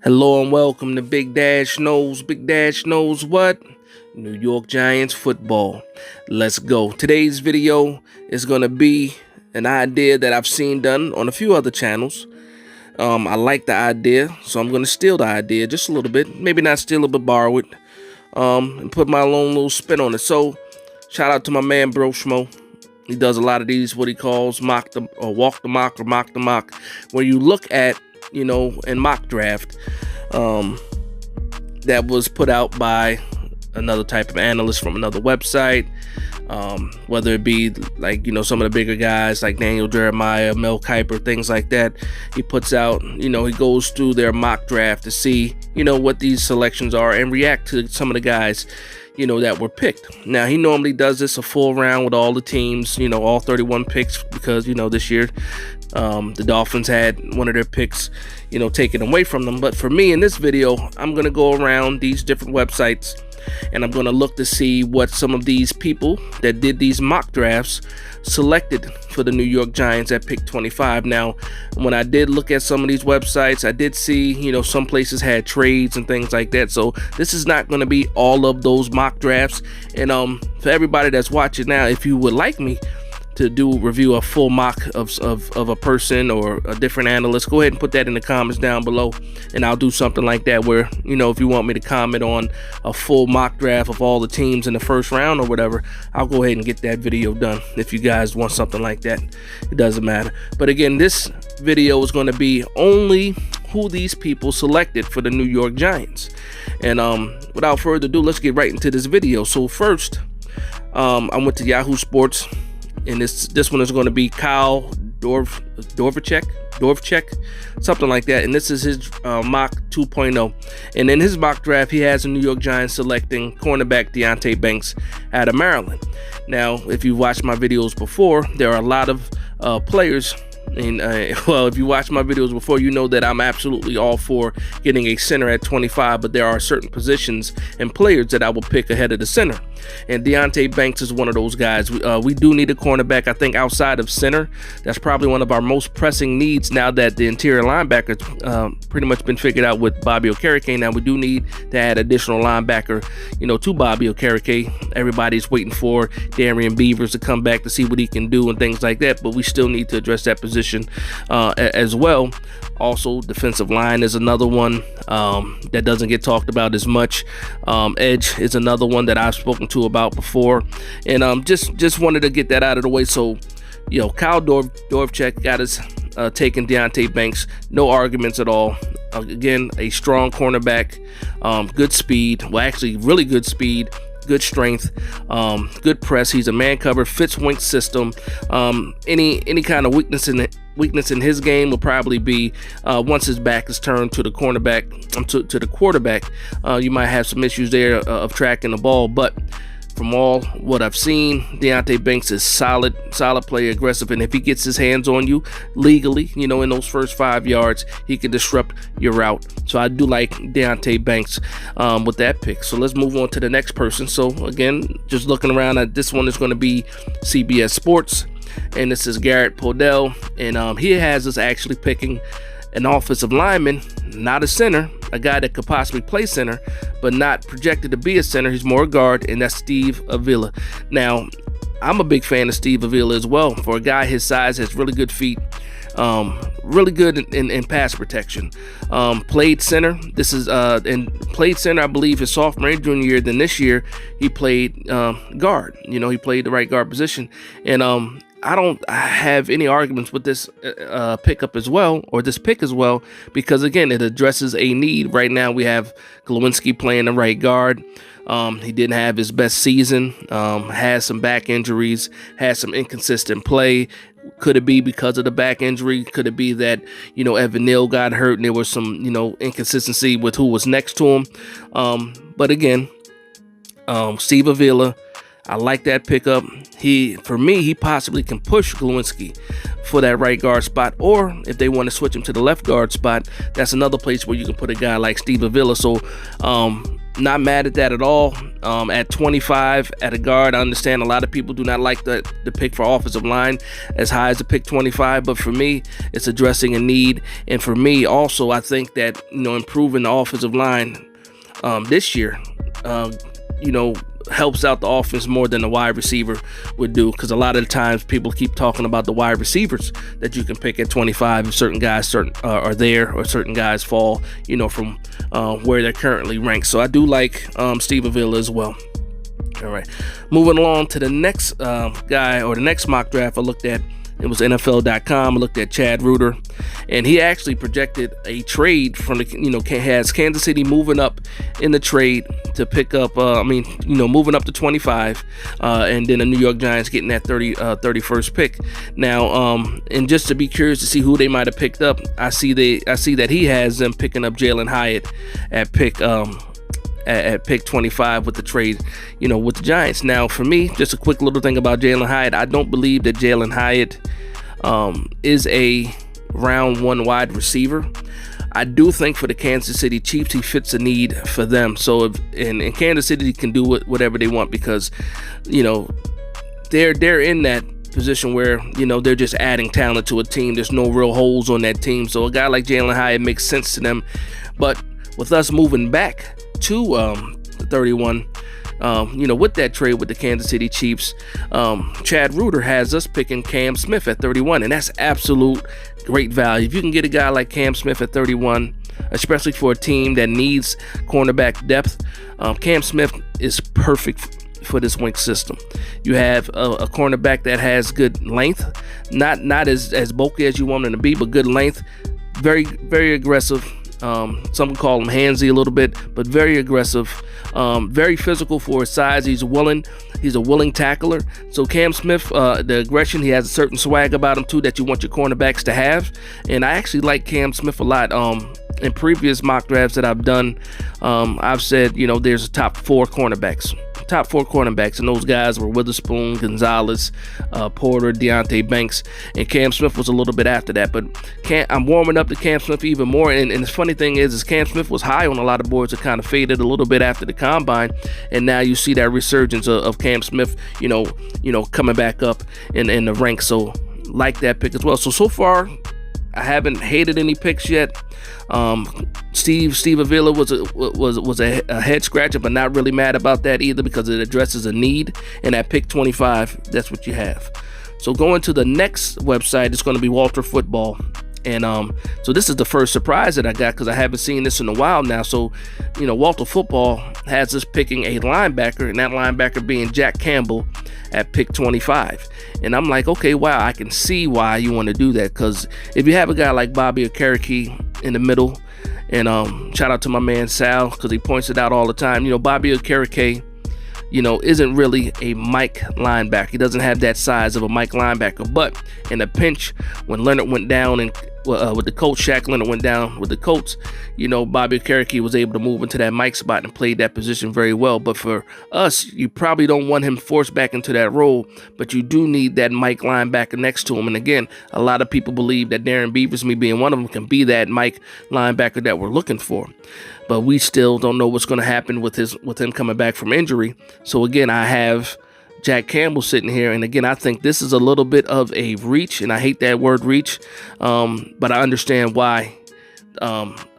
Hello and welcome to Big Dash Knows. Big Dash knows what? New York Giants football. Let's go. Today's video is going to be an idea that I've seen done on a few other channels. I like the idea, so I'm going to steal the idea just a little bit. Maybe not steal it, but borrow it. And put my own little spin on it. So, shout out to my man Bro Schmo. He does a lot of these, what he calls walk the mock or mock the mock, where you look at, in mock draft, that was put out by another type of analyst from another website, whether it be like, some of the bigger guys like Daniel Jeremiah, Mel Kiper, things like that. He puts out, he goes through their mock draft to see, what these selections are and react to some of the guys that were picked. Now, he normally does this a full round with all the teams, all 31 picks, because, this year the Dolphins had one of their picks, taken away from them. But for me in this video, I'm going to go around these different websites and I'm going to look to see what some of these people that did these mock drafts selected for the New York Giants at pick 25. Now, when I did look at some of these websites, I did see, some places had trades and things like that. So this is not going to be all of those mock drafts. And for everybody that's watching now, if you would like me to review a full mock of a person or a different analyst, go ahead and put that in the comments down below, and I'll do something like that where, if you want me to comment on a full mock draft of all the teams in the first round or whatever, I'll go ahead and get that video done. If you guys want something like that, it doesn't matter. But again, this video is going to be only who these people selected for the New York Giants. And without further ado, let's get right into this video. So first, I went to Yahoo Sports, and this one is going to be Kyle Dvorchak, something like that. And this is his mock 2.0. And in his mock draft, he has the New York Giants selecting cornerback Deonte Banks out of Maryland. Now, if you watched my videos before, there are a lot of players. And well, if you watch my videos before, you know that I'm absolutely all for getting a center at 25, but there are certain positions and players that I will pick ahead of the center. And Deonte Banks is one of those guys. We do need a cornerback. I think outside of center, that's probably one of our most pressing needs now that the interior linebacker pretty much been figured out with Bobby Okereke. Now we do need to add additional linebacker, to Bobby Okereke. Everybody's waiting for Darian Beavers to come back to see what he can do and things like that, but we still need to address that position as well. Also, defensive line is another one that doesn't get talked about as much. Edge is another one that I've spoken to about before, and just wanted to get that out of the way. So, Kyle Dvorchak got us taking Deonte Banks, no arguments at all. Again, a strong cornerback, good speed. Well, actually, really good speed. Good strength, good press. He's a man cover, fits Wink's system. Any kind of weakness in his game will probably be once his back is turned to the cornerback, to the quarterback. You might have some issues there of tracking the ball, but from all what I've seen, Deonte Banks is solid player, aggressive, and if he gets his hands on you legally, in those first 5 yards, he can disrupt your route. So I do like Deonte Banks with that pick. So let's move on to the next person. So again, just looking around at this one is going to be CBS Sports, and this is Garrett Podell, and he has us actually picking an offensive lineman, not a center, a guy that could possibly play center, but not projected to be a center. He's more a guard, and that's Steve Avila. Now, I'm a big fan of Steve Avila as well. For a guy his size, has really good feet, really good in pass protection. Played center. This is and played center, I believe, his sophomore and junior year. Then this year he played guard. He played the right guard position, and I don't have any arguments with this pickup as well, or this pick as well, because again, it addresses a need. Right now, we have Glowinski playing the right guard. He didn't have his best season, has some back injuries, has some inconsistent play. Could it be because of the back injury? Could it be that, Evan Neal got hurt and there was some, inconsistency with who was next to him? But again, Steve Avila, I like that pickup. For me, he possibly can push Glowinski for that right guard spot, or if they want to switch him to the left guard spot, that's another place where you can put a guy like Steve Avila. So not mad at that at all. At 25 at a guard, I understand a lot of people do not like the pick for offensive line as high as the pick 25, but for me, it's addressing a need. And for me also, I think that, improving the offensive line this year, helps out the offense more than the wide receiver would do, because a lot of the times people keep talking about the wide receivers that you can pick at 25 if certain guys are there, or certain guys fall from where they're currently ranked. So I do like Steve Avila as well. All right, moving along to the next guy, or the next mock draft I looked at. It was NFL.com. I looked at Chad Reuter, and he actually projected a trade from has Kansas City moving up in the trade to pick up, moving up to 25, and then the New York Giants getting that 31st pick. Now, and just to be curious to see who they might have picked up, I see that he has them picking up Jalen Hyatt at pick at pick 25 with the trade, with the Giants. Now, for me, just a quick little thing about Jalen Hyatt. I don't believe that Jalen Hyatt is a round one wide receiver. I do think for the Kansas City Chiefs, he fits a need for them. So if in Kansas City can do whatever they want, because they're in that position where they're just adding talent to a team. There's no real holes on that team. So a guy like Jalen Hyatt makes sense to them. But with us moving back to 31, with that trade with the Kansas City Chiefs, Chad Reuter has us picking Cam Smith at 31, and that's absolute great value. If you can get a guy like Cam Smith at 31, especially for a team that needs cornerback depth, Cam Smith is perfect for this Wink system. You have a cornerback that has good length, not as bulky as you want him to be, but good length, very, very aggressive. Some call him handsy a little bit, but very aggressive, very physical for his size. He's a willing tackler. So Cam Smith, the aggression, he has a certain swag about him too that you want your cornerbacks to have. And I actually like Cam Smith a lot. In previous mock drafts that I've done, I've said, there's a top four cornerbacks, and those guys were Witherspoon, Gonzalez, Porter, Deontay Banks, and Cam Smith was a little bit after that. But I'm warming up to Cam Smith even more. And the funny thing is Cam Smith was high on a lot of boards that kind of faded a little bit after the combine, and now you see that resurgence of Cam Smith, coming back up in the ranks. So like that pick as well. So far, I haven't hated any picks yet. Steve Avila was a head scratcher, but not really mad about that either, because it addresses a need. And at pick 25, that's what you have. So going to the next website, it's going to be Walter Football. And so this is the first surprise that I got, because I haven't seen this in a while now. So, Walter Football has us picking a linebacker, and that linebacker being Jack Campbell at pick 25. And I'm like, okay, wow, I can see why you want to do that, because if you have a guy like Bobby Okereke in the middle, and shout out to my man Sal, because he points it out all the time, Bobby Okereke, isn't really a Mike linebacker. He doesn't have that size of a Mike linebacker. But in a pinch, when Leonard went down and with the Colts, Shaq Leonard went down with the Colts, Bobby Okereke was able to move into that Mike spot and played that position very well. But for us, you probably don't want him forced back into that role, but you do need that Mike linebacker next to him. And again, a lot of people believe that Darren Beavers, me being one of them, can be that Mike linebacker that we're looking for. But we still don't know what's going to happen with him coming back from injury. So again, I have Jack Campbell sitting here, and again, I think this is a little bit of a reach, and I hate that word reach, but I understand why.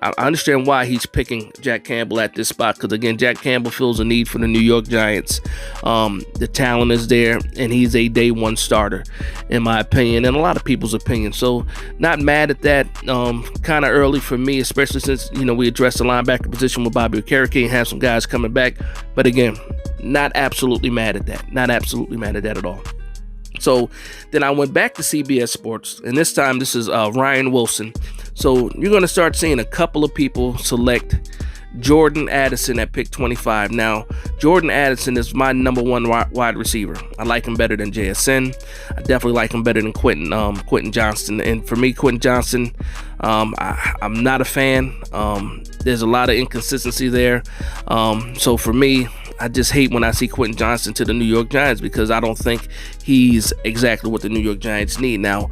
I understand why he's picking Jack Campbell at this spot, because again, Jack Campbell fills a need for the New York Giants. The talent is there, and he's a day one starter, in my opinion, and a lot of people's opinion. So not mad at that. Kind of early for me, especially since we addressed the linebacker position with Bobby Okereke and have some guys coming back. But again, not absolutely mad at that. Not absolutely mad at that at all. So then I went back to CBS Sports, and this time this is Ryan Wilson. So you're going to start seeing a couple of people select Jordan Addison at pick 25. Now, Jordan Addison is my number one wide receiver. I like him better than JSN. I definitely like him better than Quentin Johnston. And for me, Quentin Johnston, I'm not a fan. There's a lot of inconsistency there. So for me, I just hate when I see Quentin Johnston to the New York Giants because I don't think he's exactly what the New York Giants need. Now,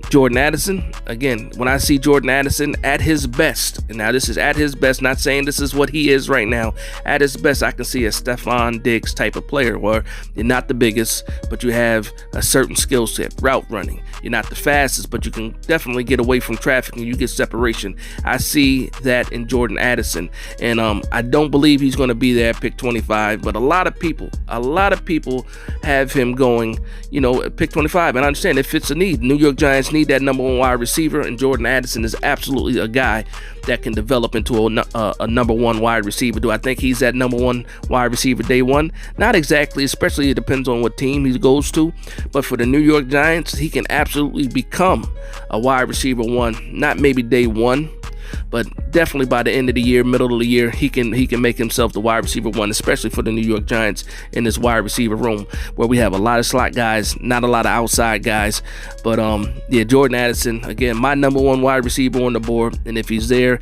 Jordan Addison, again, when I see Jordan Addison at his best, and now this is at his best, not saying this is what he is right now, at his best, I can see a Stephon Diggs type of player where you're not the biggest, but you have a certain skill set, route running. You're not the fastest, but you can definitely get away from traffic and you get separation. I see that in Jordan Addison, and I don't believe he's going to be there at pick 25, but a lot of people have him going, at pick 25, and I understand it fits a need. New York Giants need that number one wide receiver, and Jordan Addison is absolutely a guy that can develop into a number one wide receiver. Do I think he's that number one wide receiver day one? Not exactly, especially it depends on what team he goes to, but for the New York Giants, he can absolutely become a wide receiver one, not maybe day one, but definitely by the end of the year, middle of the year, he can make himself the wide receiver one, especially for the New York Giants in this wide receiver room where we have a lot of slot guys, not a lot of outside guys. But Jordan Addison, again, my number one wide receiver on the board, and if he's there,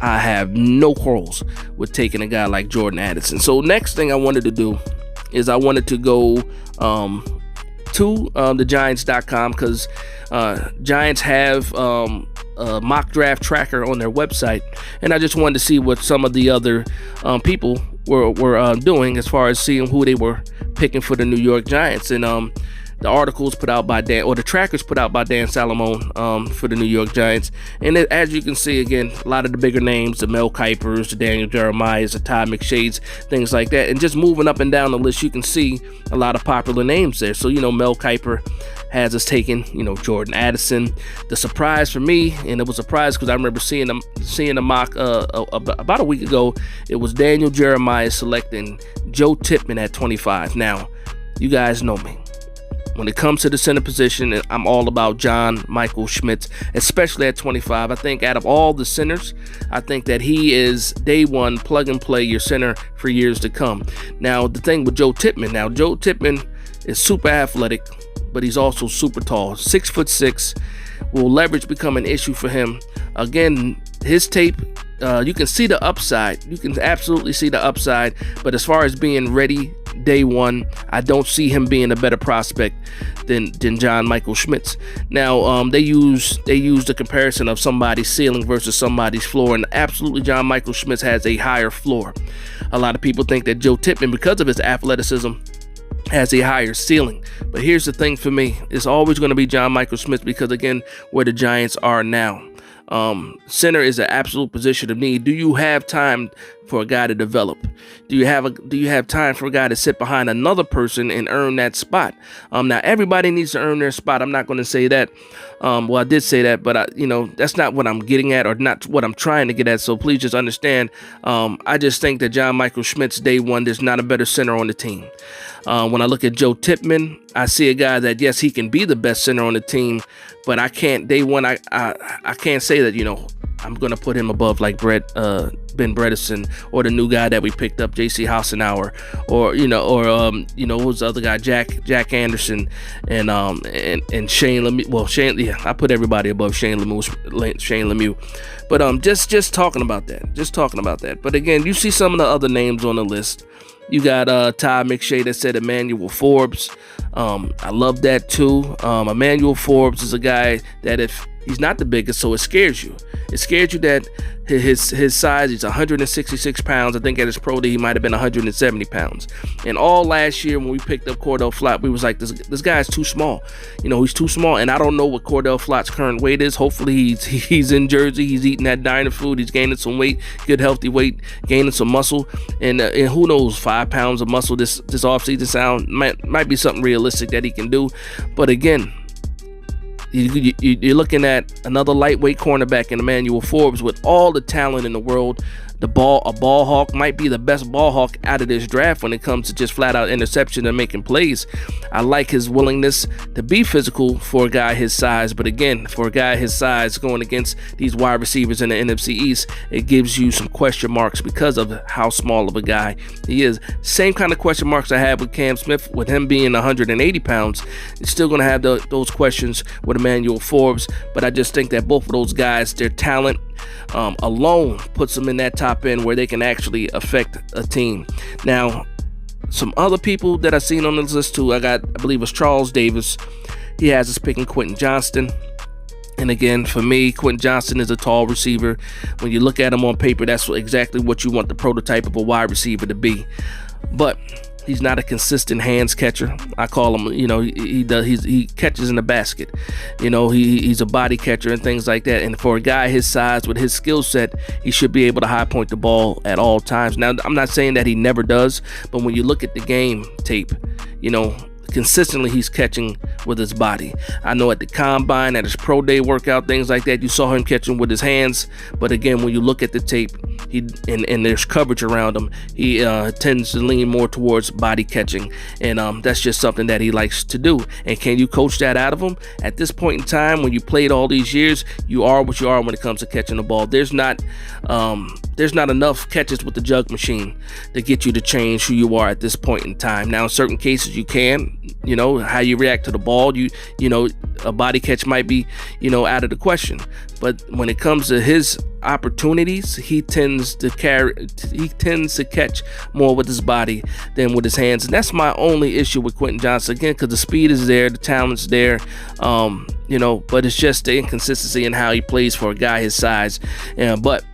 I have no quarrels with taking a guy like Jordan Addison. So next thing I wanted to do is I wanted to go to the Giants.com because Giants have a mock draft tracker on their website, and I just wanted to see what some of the other people were doing as far as seeing who they were picking for the New York Giants. And the articles put out by Dan, or the trackers put out by Dan Salomon for the New York Giants. And as you can see, again, a lot of the bigger names, the Mel Kipers, the Daniel Jeremiahs, the Todd McShades, things like that. And just moving up and down the list, you can see a lot of popular names there. So, Mel Kiper has us taking, Jordan Addison. The surprise for me, and it was a surprise because I remember seeing the mock about a week ago, it was Daniel Jeremiah selecting Joe Tippmann at 25. Now, you guys know me. When it comes to the center position, I'm all about John Michael Schmitz, especially at 25. I think out of all the centers, I think that he is day one, plug and play your center for years to come. Now, the thing with Joe Tippmann is super athletic, but he's also super tall. 6'6". Will leverage become an issue for him? Again, his tape, you can see the upside. You can absolutely see the upside, but as far as being ready day one, I don't see him being a better prospect than John Michael Schmitz. Now, they use the comparison of somebody's ceiling versus somebody's floor, and absolutely John Michael Schmitz has a higher floor. A lot of people think that Joe Tippmann, because of his athleticism, has a higher ceiling. But here's the thing for me, it's always going to be John Michael Schmitz because, again, where the Giants are now. Center is an absolute position of need. Do you have time for a guy to develop? Do you have time for a guy to sit behind another person and earn that spot? Now everybody needs to earn their spot. I'm not going to say that. Well, I did say that, but that's not what I'm getting at, or not what I'm trying to get at. So please just understand. I just think that John Michael Schmitz day one, there's not a better center on the team. When I look at Joe Tippmann, I see a guy that, yes, he can be the best center on the team, but I can't day one. I can't say that I'm gonna put him above like Ben Bredesen or the new guy that we picked up, J.C. Hassenauer, or who's the other guy, Jack Anderson, and Shane Lemieux. Well, I put everybody above Shane Lemieux. But just talking about that. But again, you see some of the other names on the list. You got Todd McShay that said Emmanuel Forbes. I love that too. Emmanuel Forbes is a guy that if he's not the biggest, so it scares you. It scares you that his size, he's 166 pounds. I think at his pro day, he might have been 170 pounds. And all last year when we picked up Cordell Flott, we was like, this guy's too small. He's too small. And I don't know what Cordell Flott's current weight is. Hopefully he's in Jersey. He's eating that diner food. He's gaining some weight, good healthy weight, gaining some muscle. And who knows, 5 pounds of muscle this offseason might be something realistic that he can do. But again, you're looking at another lightweight cornerback in Emmanuel Forbes with all the talent in the world. A ball hawk, might be the best ball hawk out of this draft when it comes to just flat out interception and making plays. I like his willingness to be physical for a guy his size, but again, for a guy his size going against these wide receivers in the NFC East, it gives you some question marks because of how small of a guy he is. Same kind of question marks I had with Cam Smith, with him being 180 pounds. It's still going to have those questions with Emmanuel Forbes, but I just think that both of those guys, their talent alone puts them in that top end where they can actually affect a team. Now, some other people that I've seen on this list too, I believe it's Charles Davis. He has us picking Quentin Johnston. And again, for me, Quentin Johnston is a tall receiver. When you look at him on paper, that's exactly what you want the prototype of a wide receiver to be. But he's not a consistent hands catcher. I call him, he catches in the basket. He's a body catcher and things like that. And for a guy his size with his skill set, he should be able to high point the ball at all times. Now, I'm not saying that he never does, but when you look at the game tape, consistently he's catching with his body. I know at the combine, at his pro day workout, things like that, you saw him catching with his hands. But again, when you look at the tape, and there's coverage around him, he tends to lean more towards body catching, and that's just something that he likes to do. And can you coach that out of him? At this point in time, when you played all these years, you are what you are when it comes to catching the ball. There's not enough catches with the jug machine to get you to change who you are at this point in time. Now, in certain cases, you can. How you react to the ball, a body catch might be, out of the question. But when it comes to his opportunities, he tends to catch more with his body than with his hands. And that's my only issue with Quentin Johnston, again, because the speed is there, the talent's there, but it's just the inconsistency in how he plays for a guy his size. But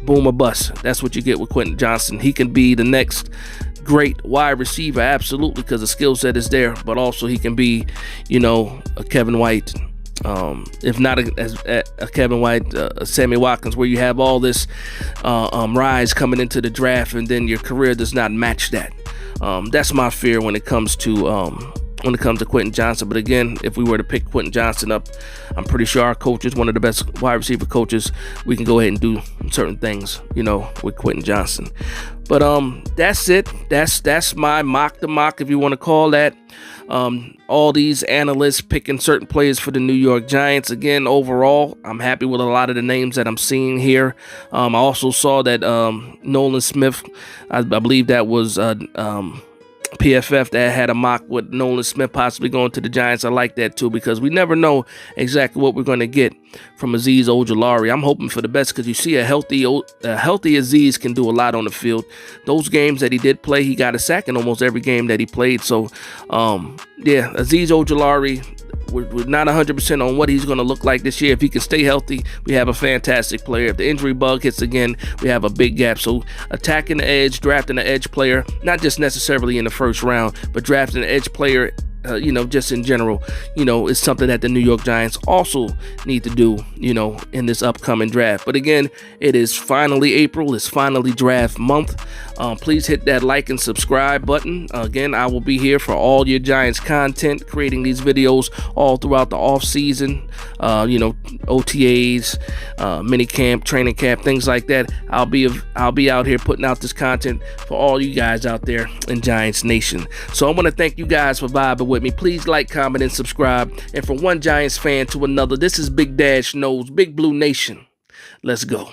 boom or bust, that's what you get with Quentin Johnston. He can be the next great wide receiver, absolutely, because the skill set is there, but also he can be, a Kevin White, if not a Kevin White, Sammy Watkins, where you have all this rise coming into the draft, and then your career does not match that. That's my fear when it comes to Quentin Johnston. But again, if we were to pick Quentin Johnston up, I'm pretty sure our coach is one of the best wide receiver coaches. We can go ahead and do certain things, with Quentin Johnston. But that's it. That's my mock the mock, if you want to call that. All these analysts picking certain players for the New York Giants. Again, overall, I'm happy with a lot of the names that I'm seeing here. I also saw that Nolan Smith, I believe that was PFF, that had a mock with Nolan Smith possibly going to the Giants. I like that too, because we never know exactly what we're going to get from Azeez Ojulari. I'm hoping for the best, because you see a healthy Azeez can do a lot on the field. Those games that he did play, he got a sack in almost every game that he played. So, Azeez Ojulari, we're not 100% on what he's going to look like this year. If he can stay healthy, we have a fantastic player. If the injury bug hits again, we have a big gap. So attacking the edge, drafting an edge player, not just necessarily in the first round, but drafting an edge player, just in general, is something that the New York Giants also need to do, in this upcoming draft. But again, it is finally April. It's finally draft month. Please hit that like and subscribe button. Again, I will be here for all your Giants content, creating these videos all throughout the off season, OTAs, mini camp, training camp, things like that. I'll be out here putting out this content for all you guys out there in Giants Nation. So I want to thank you guys for vibing with me. Please like, comment, and subscribe. And from one Giants fan to another, this is Big Dash Knows, Big Blue Nation. Let's go.